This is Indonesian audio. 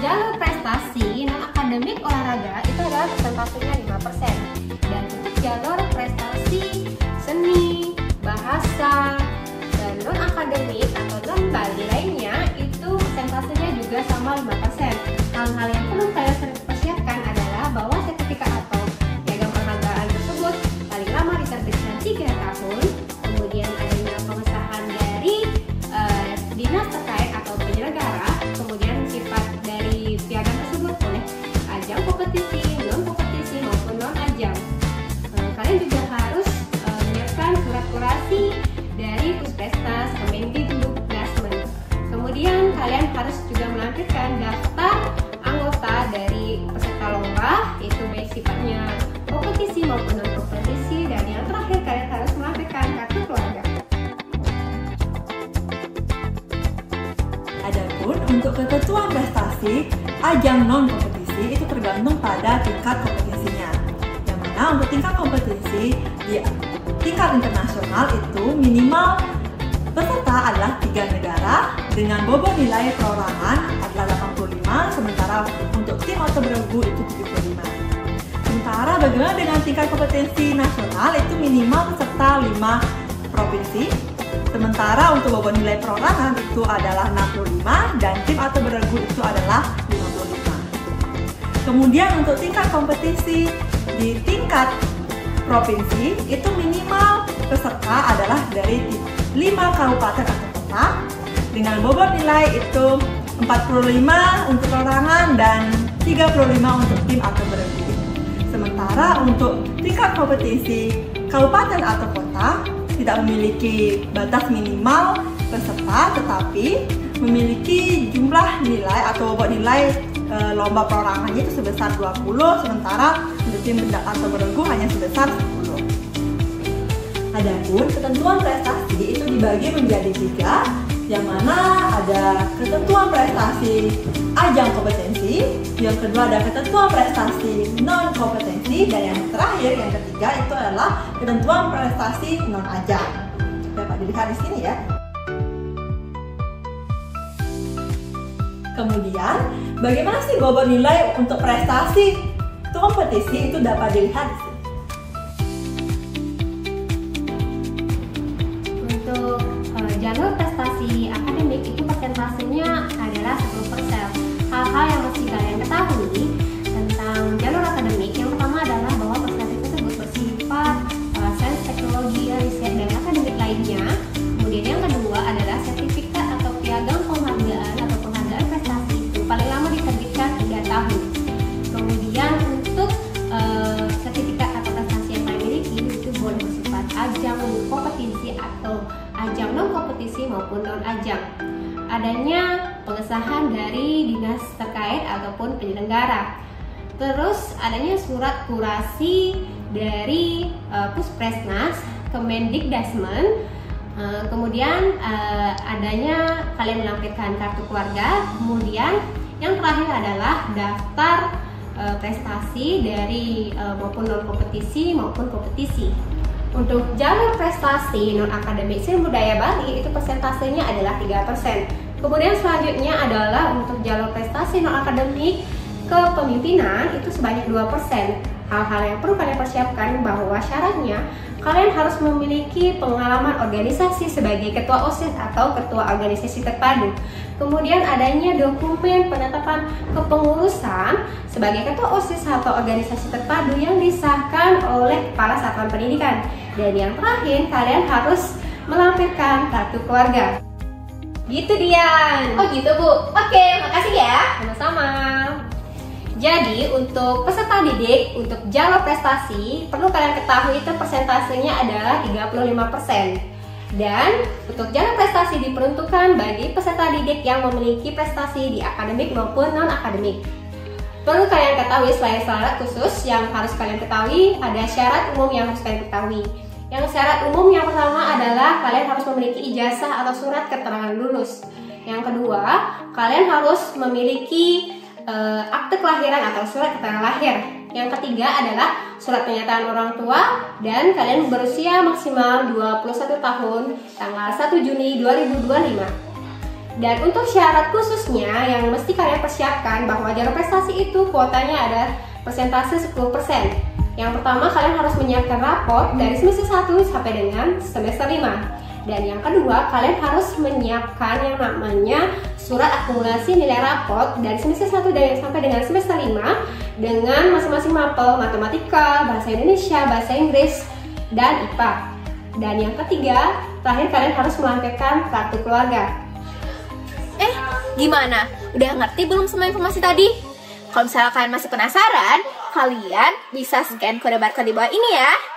jalur prestasi non-akademik olahraga itu adalah persentasenya 5%. Dan untuk jalur prestasi seni, bahasa, dan non-akademik atau non-Bali lainnya itu persentasenya juga sama 5%. Hal-hal yang perlu kalian persiapkan adalah bahwa sertifikat atau piagam penghargaan tersebut paling lama diterbitkan 3 tahun. Kemudian adanya pengesahan dari dinas terkait atau penyelenggara. Kemudian sifat dari piagam tersebut boleh ajang kompetisi, non kompetisi maupun non ajang. Kalian juga harus menyiapkan surat kurasi dari Puspesnas, Kemendikbudristek. Kemudian kalian harus juga melampirkan daftar anggota dari peserta lomba, itu baik sifatnya kompetisi maupun non kompetisi. Dan yang terakhir, kalian harus melampirkan kartu keluarga. Adapun untuk ketentuan prestasi ajang non kompetisi itu tergantung pada tingkat kompetisinya. Yang mana untuk tingkat kompetisi di tingkat internasional itu minimal peserta adalah 3 negara dengan bobot nilai perorangan adalah 85, sementara untuk tim atau beregu itu 75. Sementara bagaimana dengan tingkat kompetensi nasional itu minimal peserta 5 provinsi. Sementara untuk bobot nilai perorangan itu adalah 65 dan tim atau beregu itu adalah 55. Kemudian untuk tingkat kompetisi di tingkat provinsi itu minimal peserta adalah dari 5 kabupaten atau kota dengan bobot nilai itu 45 untuk perorangan dan 35 untuk tim atau beregu. Sementara untuk tingkat kompetisi kabupaten atau kota tidak memiliki batas minimal peserta, tetapi memiliki jumlah nilai atau bobot nilai lomba perorangannya itu sebesar 20, sementara untuk tim atau beregu hanya sebesar 10. Adapun ketentuan prestasi itu dibagi menjadi 3, yang mana ada ketentuan prestasi ajang kompetensi, yang kedua ada ketentuan prestasi non kompetensi, dan yang terakhir yang ketiga itu adalah ketentuan prestasi non ajang. Dapat dilihat di sini ya. Kemudian bagaimana sih bobot nilai untuk prestasi kompetisi itu dapat dilihat di sini. Untuk jalur prestasi akademik itu persentasenya adalah 10%. Hal-hal yang mesti kalian ketahui tentang jalur akademik, yang pertama adalah bahwa prestasi tersebut bersifat sains, teknologi, riset, dan akademik lainnya. Kemudian yang kedua adalah sertifikat atau piagam penghargaan atau penghargaan prestasi itu paling lama diterbitkan 3 tahun. Kemudian untuk sertifikat atau prestasi yang kalian miliki itu boleh bersifat ajang kompetisi atau ajang non kompetisi maupun non ajang. Adanya pengesahan dari dinas terkait ataupun penyelenggara. Terus adanya surat kurasi dari Puspesnas, Kemendikbudristek. Kemudian adanya kalian melampirkan kartu keluarga. Kemudian yang terakhir adalah daftar prestasi dari maupun non kompetisi maupun kompetisi. Untuk jalur prestasi non akademik seni budaya Bali itu persentasenya adalah 3%. Kemudian selanjutnya adalah untuk jalur prestasi non akademik kepemimpinan itu sebanyak 2%. Hal-hal yang perlu kalian persiapkan bahwa syaratnya kalian harus memiliki pengalaman organisasi sebagai ketua OSIS atau ketua organisasi terpadu. Kemudian adanya dokumen penetapan kepengurusan sebagai ketua OSIS atau organisasi terpadu yang disahkan oleh Kepala Satuan Pendidikan. Dan yang terakhir, kalian harus melampirkan kartu keluarga. Gitu Dian. Oh gitu Bu. Oke, makasih ya. Sama-sama. Jadi untuk peserta didik untuk jalur prestasi perlu kalian ketahui itu persentasenya adalah 35%. Dan untuk jalur prestasi diperuntukkan bagi peserta didik yang memiliki prestasi di akademik maupun non akademik. Perlu kalian ketahui selain syarat khusus yang harus kalian ketahui, ada syarat umum yang harus kalian ketahui. Yang syarat umum yang pertama adalah kalian harus memiliki ijazah atau surat keterangan lulus. Yang kedua, kalian harus memiliki akte kelahiran atau surat keterangan lahir. Yang ketiga adalah surat pernyataan orang tua dan kalian berusia maksimal 21 tahun tanggal 1 Juni 2025. Dan untuk syarat khususnya yang mesti kalian persiapkan bahwa jalur prestasi itu kuotanya ada persentase 10%. Yang pertama, kalian harus menyiapkan raport dari semester 1 sampai dengan semester 5. Dan yang kedua, kalian harus menyiapkan yang namanya surat akumulasi nilai raport dari semester 1 sampai dengan semester 5 dengan masing-masing mapel matematika, bahasa Indonesia, bahasa Inggris, dan IPA. Dan yang ketiga, terakhir kalian harus melampirkan kartu keluarga. Gimana? Udah ngerti belum semua informasi tadi? Kalau misalnya kalian masih penasaran, kalian bisa scan kode barcode di bawah ini ya.